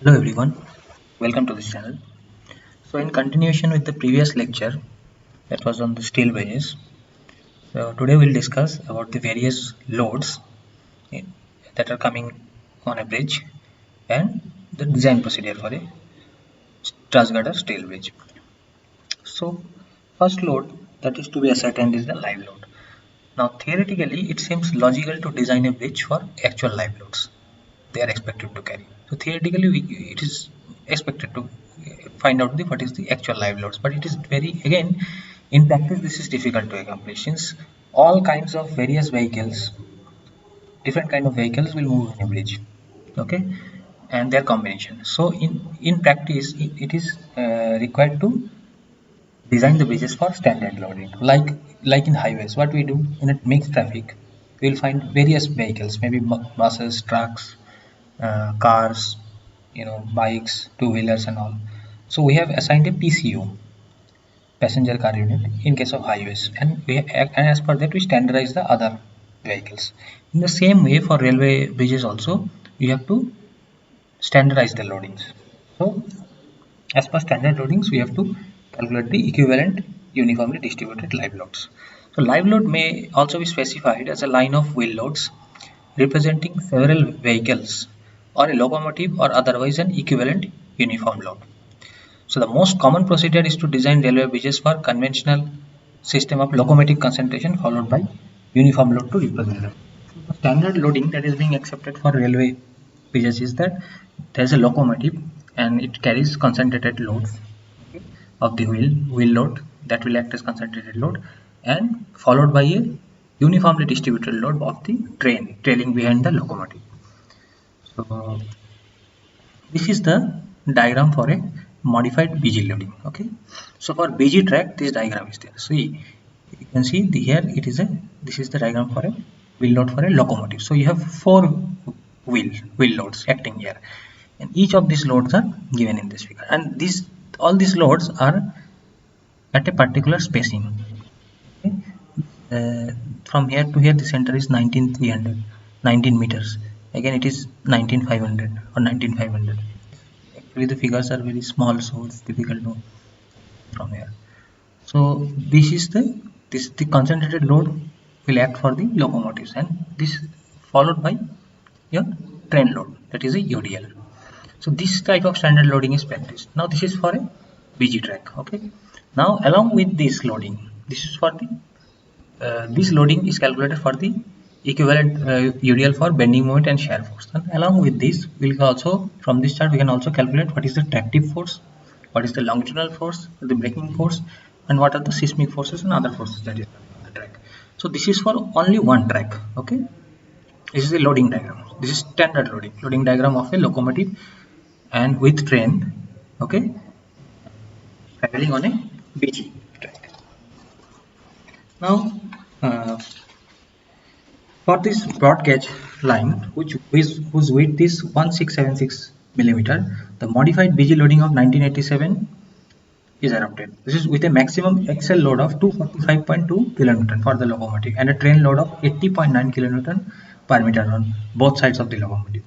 Hello everyone, welcome to this channel. So in continuation with the previous lecture that was on the steel bridges, so today we'll discuss about the various loads that are coming on a bridge and the design procedure for a transgirder steel bridge. So first load that is to be ascertained is the live load. Now theoretically it seems logical to design a bridge for actual live loads they are expected to carry. So theoretically it is expected to find out what is the actual live loads, but it is very, again, in practice this is difficult to accomplish since all kinds of various vehicles, different kind of vehicles will move in a bridge, okay, and their combination. So in practice it is required to design the bridges for standard loading, like in highways. What we do in a mixed traffic, we will find various vehicles, maybe buses, trucks, cars, bikes, two-wheelers and all. So we have assigned a PCU, passenger car unit, in case of highways, and as per that we standardize the other vehicles. In the same way for railway bridges also, we have to standardize the loadings. So as per standard loadings, we have to calculate the equivalent uniformly distributed live loads. So live load may also be specified as a line of wheel loads representing several vehicles or a locomotive or otherwise an equivalent uniform load. So the most common procedure is to design railway bridges for conventional system of locomotive concentration followed by uniform load to represent them. The standard loading that is being accepted for railway bridges is that there is a locomotive and it carries concentrated loads of the wheel load that will act as concentrated load, and followed by a uniformly distributed load of the train trailing behind the locomotive. So this is the diagram for a modified BG loading. Okay, so for BG track this diagram is there. So you can see here it is a, this is the diagram for a wheel load for a locomotive. So you have four wheel loads acting here, and each of these loads are given in this figure, and all these loads are at a particular spacing. Okay? From here to here the center is 19,300, 19 meters. Again it is 19,500 or 19,500. Actually the figures are very small, so it's difficult to from here. So this is the concentrated load will act for the locomotives, and this followed by your train load, that is a UDL. So this type of standard loading is practiced. Now this is for a BG track. Okay. Now along with this loading, this is for the this loading is calculated for the equivalent UDL for bending moment and shear force. And along with this, we'll also, from this chart we can also calculate what is the tractive force, what is the longitudinal force, the braking force, and what are the seismic forces and other forces that is on the track. So this is for only one track. Okay, this is the loading diagram. This is standard loading diagram of a locomotive and with train. Okay, traveling on a BG track. Now. For this broad gauge line, whose width is 1676 millimeter, the modified BG loading of 1987 is adopted. This is with a maximum axle load of 245.2 kN for the locomotive and a train load of 80.9 kN per meter on both sides of the locomotive.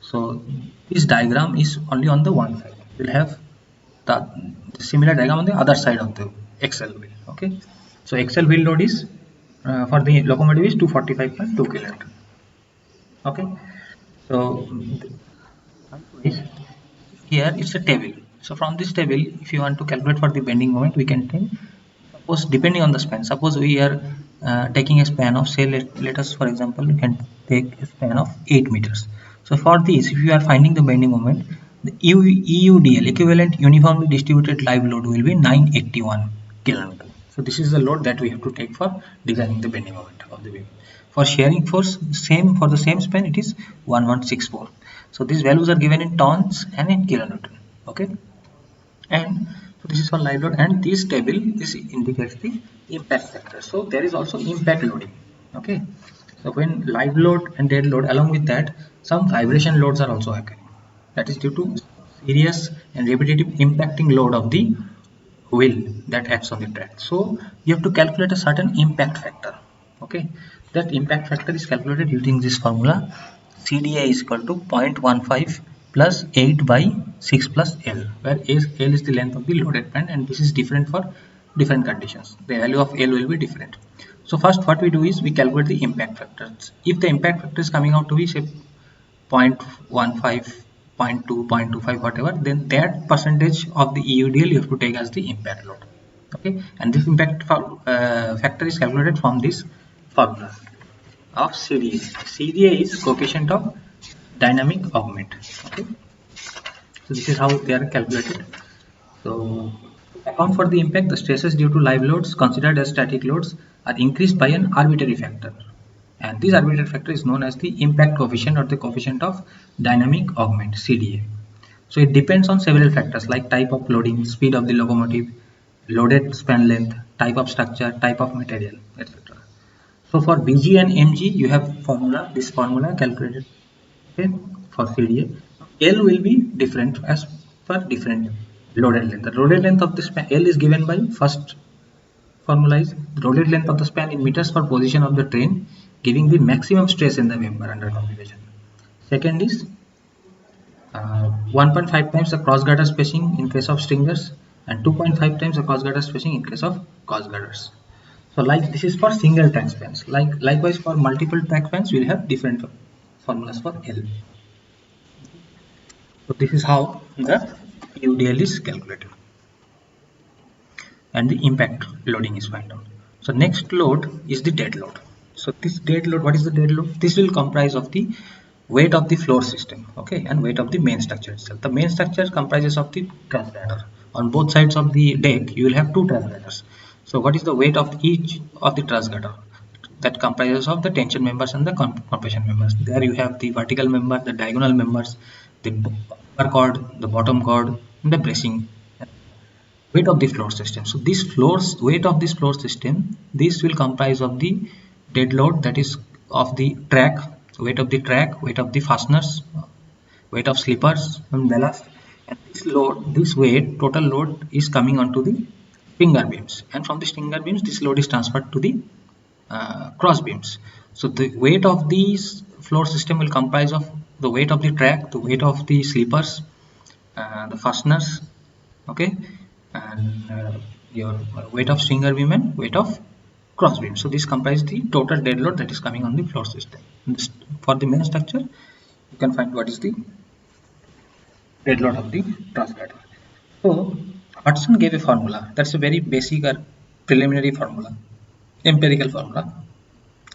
So this diagram is only on the one side. We'll have the similar diagram on the other side of the axle wheel. Okay, so axle wheel load is for the locomotive is 245.2 kN. Okay, so here it's a table. So from this table, if you want to calculate for the bending moment, we can take, suppose depending on the span, suppose we are taking a span of, say, let us for example, we can take a span of 8 meters. So for this, if you are finding the bending moment, the EUDL, equivalent uniformly distributed live load, will be 981 kN. So this is the load that we have to take for designing the bending moment of the beam. For shearing force, same for the same span, it is 1164. So these values are given in tons and in kilonewton. Okay, and so this is for live load, and this table, this indicates the impact factor. So there is also impact loading. Okay, so when live load and dead load, along with that some vibration loads are also occurring, that is due to serious and repetitive impacting load of the wheel that acts on the track. So you have to calculate a certain impact factor. Okay, that impact factor is calculated using this formula. CDA is equal to 0.15 plus 8 by 6 plus L, where L is the length of the loaded band, and this is different for different conditions. The value of L will be different. So first what we do is we calculate the impact factors. If the impact factor is coming out to be say 0.15, 0.2, 0.25, whatever, then that percentage of the EUDL you have to take as the impact load. Okay, and this impact factor is calculated from this formula of CDA. CDA is coefficient of dynamic augment. Okay, so this is how they are calculated. So account for the impact, the stresses due to live loads considered as static loads are increased by an arbitrary factor, and this arbitrary factor is known as the impact coefficient or the coefficient of dynamic augment, CDA. So it depends on several factors like type of loading, speed of the locomotive, loaded span length, type of structure, type of material, etc. So for BG and MG you have formula, this formula calculated, okay, for CDA. L will be different as per different loaded length. The loaded length of the span L is given by, first formula is the loaded length of the span in meters per position of the train, giving the maximum stress in the member under configuration. Second is 1.5 times the cross girder spacing in case of stringers, and 2.5 times the cross girder spacing in case of cross girders. So like this is for single track spans. Likewise for multiple track spans we will have different formulas for L. So this is how the UDL is calculated and the impact loading is found out. So next load is the dead load. So this dead load, what is the dead load? This will comprise of the weight of the floor system, okay, and weight of the main structure itself. The main structure comprises of the truss girder. On both sides of the deck you will have two truss girders. So what is the weight of each of the truss girder? That comprises of the tension members and the compression members. There you have the vertical member, the diagonal members, the upper cord, the bottom cord, and the bracing. Weight of the floor system. So this weight of this floor system, this will comprise of the dead load, that is of the track, weight of the track, weight of the fasteners, weight of sleepers and ballast, and this weight, total load is coming onto the stringer beams, and from the stringer beams this load is transferred to the cross beams. So the weight of these floor system will comprise of the weight of the track, the weight of the sleepers, the fasteners, okay, and your weight of stringer beam and weight of cross beam. So this comprises the total dead load that is coming on the floor system. For the main structure you can find what is the dead load of the truss girder. So Hudson gave a formula, that's a very basic or preliminary formula, empirical formula,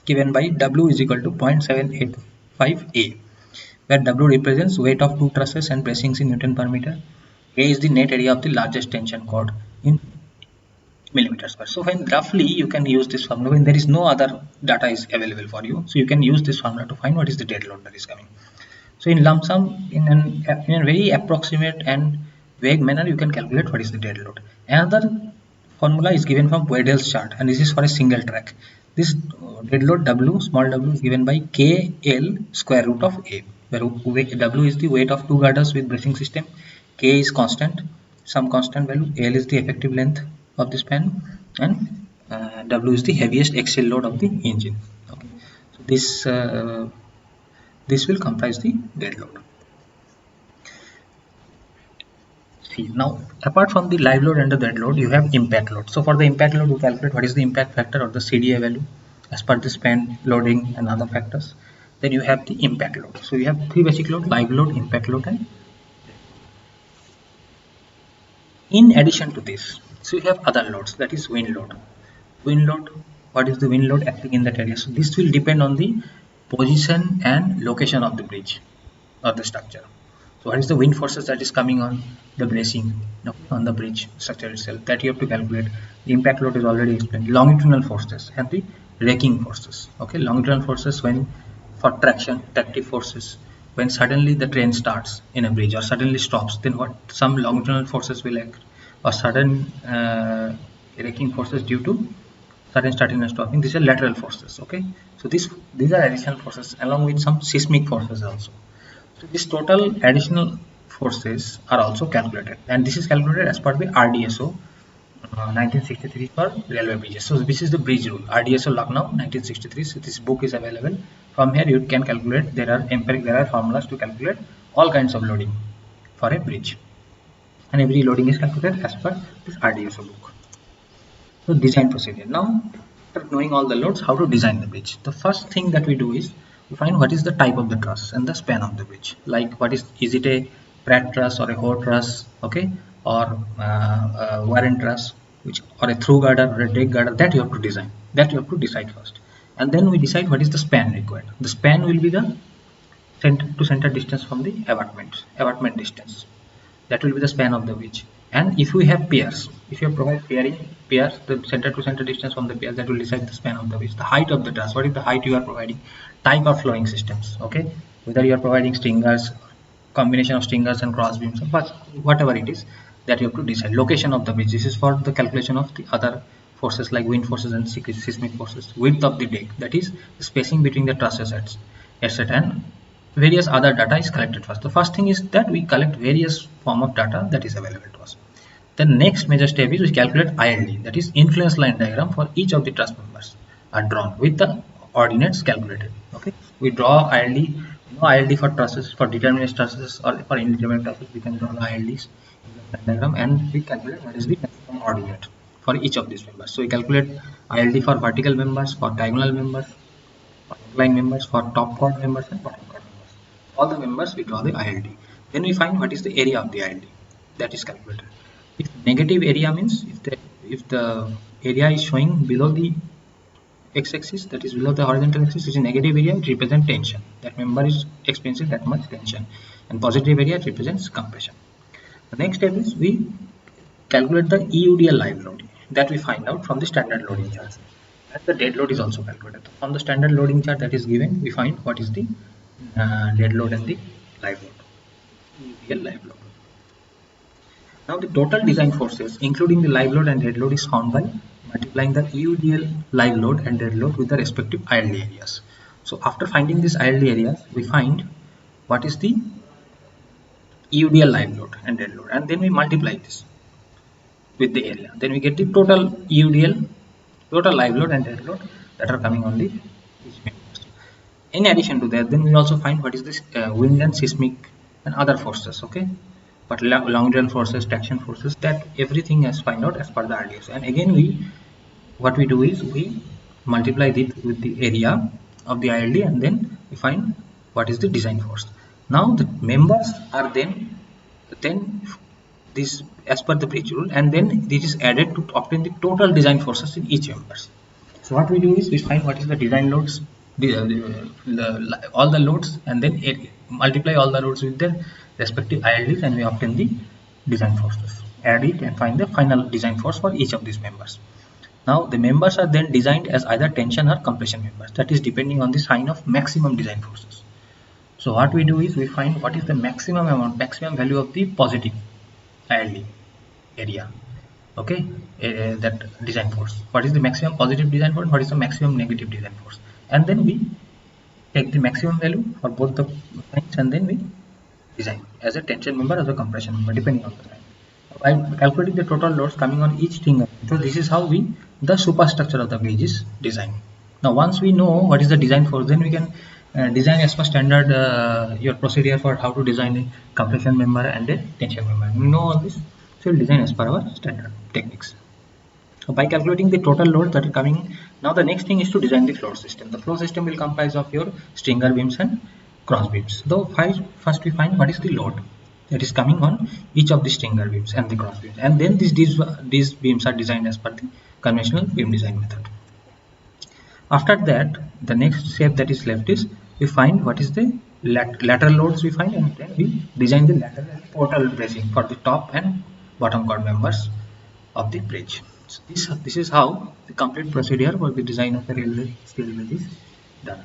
given by W is equal to 0.785 A, where W represents weight of two trusses and bracings in Newton per meter. A is the net area of the largest tension cord in millimeters square. So when roughly you can use this formula when there is no other data is available for you, so you can use this formula to find what is the dead load that is coming. So in lump sum, in a very approximate and vague manner, you can calculate what is the dead load. Another formula is given from Wedel's chart, and this is for a single track. This dead load W, small w, is given by KL square root of A, where W is the weight of two girders with bracing system, K is constant, some constant value, L is the effective length of the span, and W is the heaviest axial load of the engine. Okay. So this will comprise the dead load. See, now apart from the live load and the dead load, you have impact load. So for the impact load, you calculate what is the impact factor or the CDA value as per the span, loading and other factors. Then you have the impact load. So you have three basic load: live load, impact load, and in addition to this, so you have other loads, that is wind load. Wind load, what is the wind load acting in that area? So this will depend on the position and location of the bridge or the structure. So what is the wind forces that is coming on the bracing, on the bridge structure itself, that you have to calculate. The impact load is already explained. Longitudinal forces and the raking forces. Okay, longitudinal forces when for traction, tractive forces when suddenly the train starts in a bridge or suddenly stops, then what some longitudinal forces will act, or sudden raking forces due to sudden starting and stopping. These are lateral forces. Okay, so these are additional forces along with some seismic forces also. So this total additional forces are also calculated, and this is calculated as per the RDSO 1963 for railway bridges. So this is the bridge rule, RDSO Lucknow 1963. So this book is available From here you can calculate, there are formulas to calculate all kinds of loading for a bridge, and every loading is calculated as per this RDSO book. So design procedure. Now, after knowing all the loads, how to design the bridge. The first thing that we do is we find what is the type of the truss and the span of the bridge. Like what is it a Pratt truss or a Hoare truss, okay, or Warren truss, which or a through girder or a deck girder, that you have to design. That you have to decide first, and then we decide what is the span required. The span will be the center to center distance from the abutment distance. That will be the span of the bridge. And if we have piers, if you provide piers, the center to center distance from the piers, that will decide the span of the bridge. The height of the truss, what is the height you are providing, type of flowing systems, okay, whether you are providing stringers, combination of stringers and cross beams, but whatever it is, that you have to decide. Location of the bridge, this is for the calculation of the other forces like wind forces and seismic forces. Width of the deck, that is the spacing between the trusses, etc. And various other data is collected first. The first thing is that we collect various form of data that is available to us. The next major step is we calculate ILD, that is influence line diagram for each of the truss members are drawn with the ordinates calculated. Okay, we draw ILD, ILD for trusses, for determinate trusses or for indeterminate trusses, we can draw the ILDs diagram, and we calculate what is the maximum ordinate for each of these members. So we calculate ILD for vertical members, for diagonal members, for incline members, for top chord members and bottom chord members. All the members we draw the ILD. Then we find what is the area of the ILD, that is calculated. If negative area means if the area is showing below the x-axis, that is below the horizontal axis, is a negative area, it represents tension. That member is experiencing that much tension. And positive area, it represents compression. The next step is we calculate the EUDL live load that we find out from the standard loading chart. And the dead load is also calculated. From the standard loading chart that is given, we find what is the dead load and the live load, EUDL live load. Now the total design forces including the live load and dead load is found by multiplying the EUDL live load and dead load with the respective ILD areas. So after finding these ILD areas, we find what is the EUDL live load and dead load, and then we multiply this with the area. Then we get the total EUDL, total live load and dead load that are coming on the each members. In addition to that, then we also find what is this wind and seismic and other forces, okay, but longitudinal forces, traction forces, that everything is find out as per the RDS. And again what we do is we multiply it with the area of the ILD, and then we find what is the design force. Now the members are then this as per the bridge rule, and then this is added to obtain the total design forces in each members. So what we do is we find what is the design loads, all the loads, and then multiply all the loads with their respective ILDs, and we obtain the design forces. Add it and find the final design force for each of these members. Now the members are then designed as either tension or compression members, that is depending on the sign of maximum design forces. So what we do is we find what is the maximum value of the positive ILD area, okay, that design force. What is the maximum positive design force, what is the maximum negative design force, and then we take the maximum value for both the signs, and then we design as a tension member, as a compression member, depending on the sign. By calculating the total loads coming on each stringer, so this is how the superstructure of the bridge is designed. Now once we know what is the design force, then we can design as per standard your procedure for how to design a compression member and a tension member. We know all this, so we'll design as per our standard techniques. So by calculating the total loads that are coming, now the next thing is to design the floor system. The floor system will comprise of your stringer beams and cross beams. Though first we find what is the load that is coming on each of the stringer beams and the cross beams, and then these beams are designed as per the conventional beam design method. After that, the next step that is left is we find what is the lateral loads we find, and then we design the lateral and portal bracing for the top and bottom chord members of the bridge. So this is how the complete procedure for the design of the railway steel bridge is done.